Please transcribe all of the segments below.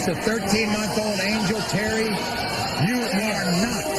to 13-month-old Angel Terry, you are not.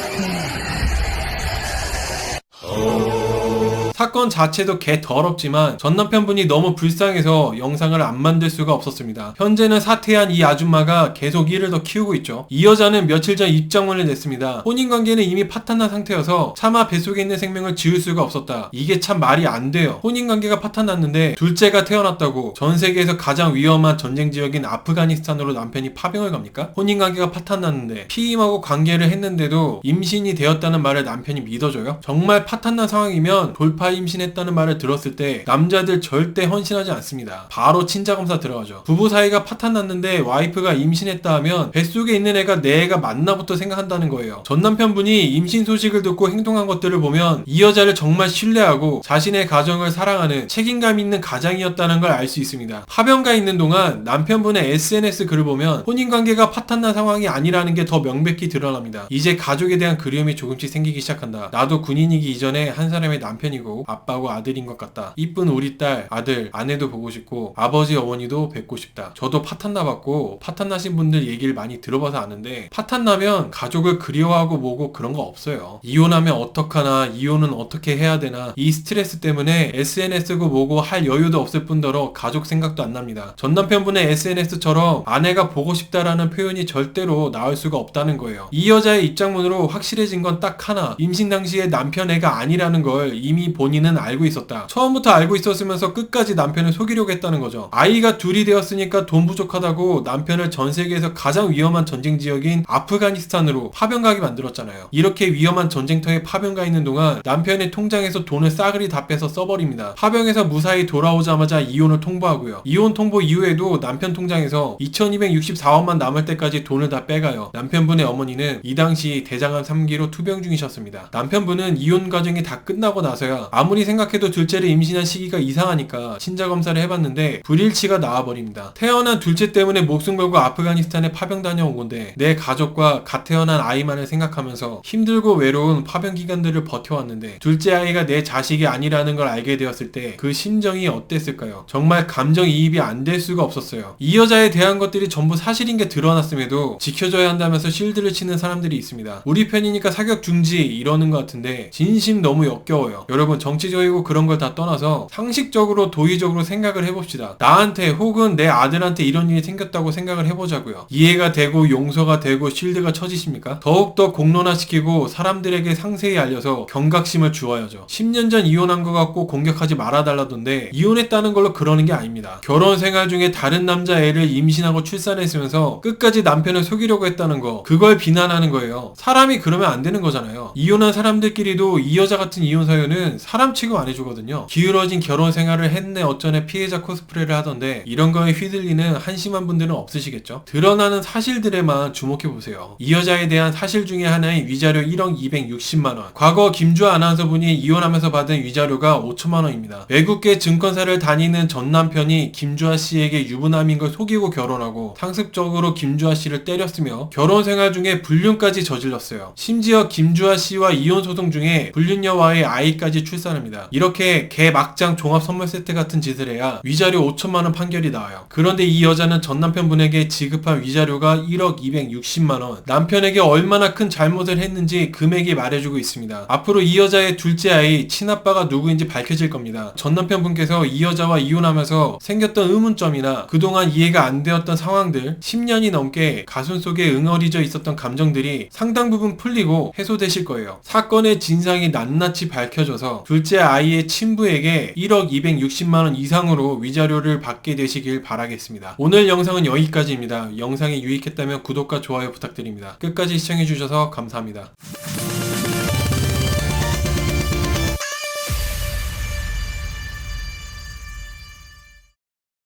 사건 자체도 개 더럽지만 전 남편분이 너무 불쌍해서 영상을 안 만들 수가 없었습니다. 현재는 사퇴한 이 아줌마가 계속 일을 더 키우고 있죠. 이 여자는 며칠 전 입장문을 냈습니다. 혼인관계는 이미 파탄난 상태여서 차마 뱃속에 있는 생명을 지울 수가 없었다. 이게 참 말이 안 돼요. 혼인관계가 파탄났는데 둘째가 태어났다고 전 세계에서 가장 위험한 전쟁 지역인 아프가니스탄으로 남편이 파병을 갑니까? 혼인관계가 파탄났는데 피임하고 관계를 했는데도 임신이 되었다는 말을 남편이 믿어줘요? 정말 파탄난 상황이면 돌파 임신했다는 말을 들었을 때 남자들 절대 헌신하지 않습니다. 바로 친자검사 들어가죠. 부부 사이가 파탄났는데 와이프가 임신했다 하면 뱃속에 있는 애가 내 애가 맞나부터 생각한다는 거예요. 전 남편분이 임신 소식을 듣고 행동한 것들을 보면 이 여자를 정말 신뢰하고 자신의 가정을 사랑하는 책임감 있는 가장이었다는 걸 알 수 있습니다. 파병가 있는 동안 남편분의 SNS 글을 보면 혼인관계가 파탄난 상황이 아니라는 게 더 명백히 드러납니다. 이제 가족에 대한 그리움이 조금씩 생기기 시작한다. 나도 군인이기 이전에 한 사람의 남편이고 아빠고 아들인 것 같다. 이쁜 우리 딸, 아들, 아내도 보고 싶고 아버지, 어머니도 뵙고 싶다. 저도 파탄나봤고 파탄나신 분들 얘기를 많이 들어봐서 아는데 파탄나면 가족을 그리워하고 뭐고 그런 거 없어요. 이혼하면 어떡하나, 이혼은 어떻게 해야 되나, 이 스트레스 때문에 SNS고 뭐고 할 여유도 없을 뿐더러 가족 생각도 안 납니다. 전 남편분의 SNS처럼 아내가 보고 싶다라는 표현이 절대로 나올 수가 없다는 거예요. 이 여자의 입장문으로 확실해진 건 딱 하나, 임신 당시에 남편 애가 아니라는 걸 이미 본인은 알고 있었다. 처음부터 알고 있었으면서 끝까지 남편을 속이려고 했다는 거죠. 아이가 둘이 되었으니까 돈 부족하다고 남편을 전 세계에서 가장 위험한 전쟁 지역인 아프가니스탄으로 파병 가게 만들었잖아요. 이렇게 위험한 전쟁터에 파병 가 있는 동안 남편의 통장에서 돈을 싸그리 다 빼서 써버립니다. 파병에서 무사히 돌아오자마자 이혼을 통보하고요. 이혼 통보 이후에도 남편 통장에서 2264원만 남을 때까지 돈을 다 빼가요. 남편분의 어머니는 이 당시 대장암 3기로 투병 중이셨습니다. 남편분은 이혼 과정이 다 끝나고 나서야 아무리 생각해도 둘째를 임신한 시기가 이상하니까 친자검사를 해봤는데 불일치가 나와버립니다. 태어난 둘째 때문에 목숨 걸고 아프가니스탄에 파병 다녀온 건데 내 가족과 갓 태어난 아이만을 생각하면서 힘들고 외로운 파병 기간들을 버텨왔는데 둘째 아이가 내 자식이 아니라는 걸 알게 되었을 때 그 심정이 어땠을까요? 정말 감정이입이 안 될 수가 없었어요. 이 여자에 대한 것들이 전부 사실인 게 드러났음에도 지켜줘야 한다면서 실드를 치는 사람들이 있습니다. 우리 편이니까 사격 중지 이러는 것 같은데 진심 너무 역겨워요. 여러분, 정치적이고 그런 걸 다 떠나서 상식적으로 도의적으로 생각을 해봅시다. 나한테 혹은 내 아들한테 이런 일이 생겼다고 생각을 해보자고요. 이해가 되고 용서가 되고 실드가 쳐지십니까? 더욱더 공론화시키고 사람들에게 상세히 알려서 경각심을 주어야죠. 10년 전 이혼한 거 갖고 공격하지 말아달라던데 이혼했다는 걸로 그러는 게 아닙니다. 결혼 생활 중에 다른 남자 애를 임신하고 출산했으면서 끝까지 남편을 속이려고 했다는 거, 그걸 비난하는 거예요. 사람이 그러면 안 되는 거잖아요. 이혼한 사람들끼리도 이 여자 같은 이혼 사유는 사람 취급 안 해주거든요. 기울어진 결혼 생활을 했네 어쩌네 피해자 코스프레를 하던데 이런 거에 휘둘리는 한심한 분들은 없으시겠죠? 드러나는 사실들에만 주목해보세요. 이 여자에 대한 사실 중에 하나인 위자료 1억 260만원. 과거 김주아 아나운서분이 이혼하면서 받은 위자료가 5천만원입니다. 외국계 증권사를 다니는 전 남편이 김주아 씨에게 유부남인 걸 속이고 결혼하고 상습적으로 김주아 씨를 때렸으며 결혼 생활 중에 불륜까지 저질렀어요. 심지어 김주아 씨와 이혼 소송 중에 불륜녀와의 아이까지 출산합니다. 이렇게 개 막장 종합 선물 세트 같은 짓을 해야 위자료 5천만원 판결이 나와요. 그런데 이 여자는 전 남편분에게 지급한 위자료가 1억 260만원. 남편에게 얼마나 큰 잘못을 했는지 금액이 말해주고 있습니다. 앞으로 이 여자의 둘째 아이 친아빠가 누구인지 밝혀질 겁니다. 전 남편분께서 이 여자와 이혼하면서 생겼던 의문점이나 그동안 이해가 안 되었던 상황들, 10년이 넘게 가슴속에 응어리져 있었던 감정들이 상당 부분 풀리고 해소되실 거예요. 사건의 진상이 낱낱이 밝혀져서 둘째 아이의 친부에게 1억 260만원 이상으로 위자료를 받게 되시길 바라겠습니다. 오늘 영상은 여기까지입니다. 영상이 유익했다면 구독과 좋아요 부탁드립니다. 끝까지 시청해주셔서 감사합니다.